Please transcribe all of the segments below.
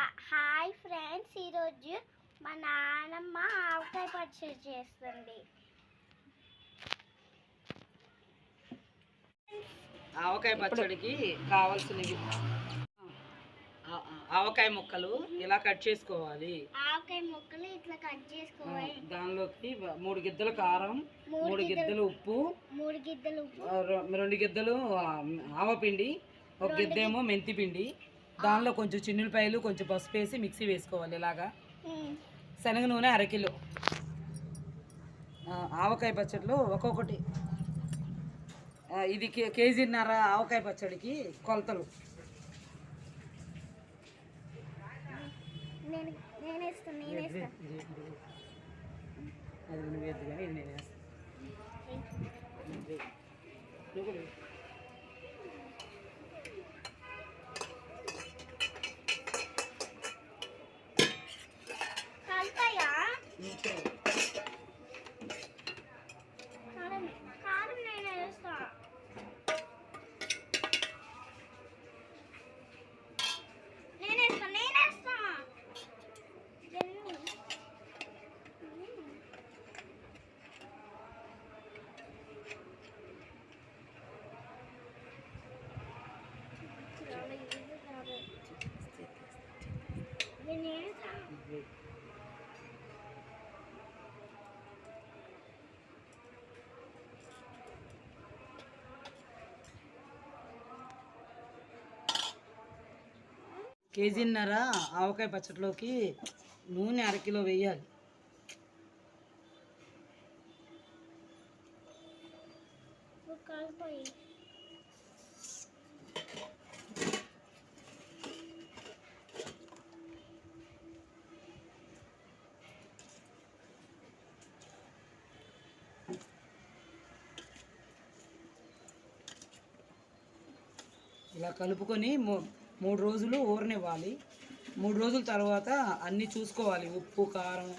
Hi friends, ఈరోజు మా నాన్నమ్మ ఆవకాయ పచ్చడి చేస్తుంది. ఆవకాయ పచ్చడికి కావాల్సినవి ఆవకాయ ముక్కలు ఇలా కట్ చేసుకోవాలి. ఆవకాయ ముక్కలు ఇట్లా కట్ చేసుకోవాలి. దానిలోకి 3 గిద్దలు కారం, 3 గిద్దలు ఉప్పు, 2 గిద్దలు ఆవపిండి, 1 గిద్దేమో మెంతి పిండి, దానిలో కొంచెం చిన్నులపాయలు, కొంచెం పసుపు వేసి మిక్సీ వేసుకోవాలి. ఇలాగా శనగ నూనె 1/2 కిలో. ఆవకాయ పచ్చడిలో ఒక్కొక్కటి. ఇది కేజీన్నర ఆవకాయ పచ్చడికి కొలతలు. అది నువ్వు వేద్దు కానీ ఇది నేను వేస్తాను. కేజీన్నర ఆవకాయ పచ్చడిలోకి నూనె 1/2 కిలో వేయాలి. ఇలా కలుపుకొని 3 రోజులు ఊరనివ్వాలి. 3 రోజుల తర్వాత అన్నీ చూసుకోవాలి. ఉప్పు, కారం,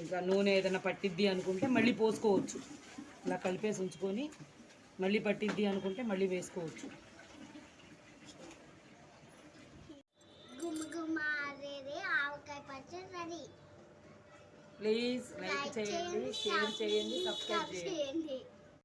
ఇంకా నూనె ఏదైనా పట్టిద్ది అనుకుంటే మళ్ళీ పోసుకోవచ్చు. ఇలా కలిపేసి ఉంచుకొని మళ్ళీ పట్టిద్ది అనుకుంటే మళ్ళీ వేసుకోవచ్చు. ప్లీజ్ లైక్ చేయండి, షేర్ చేయండి, సబ్స్క్రైబ్ చేయండి.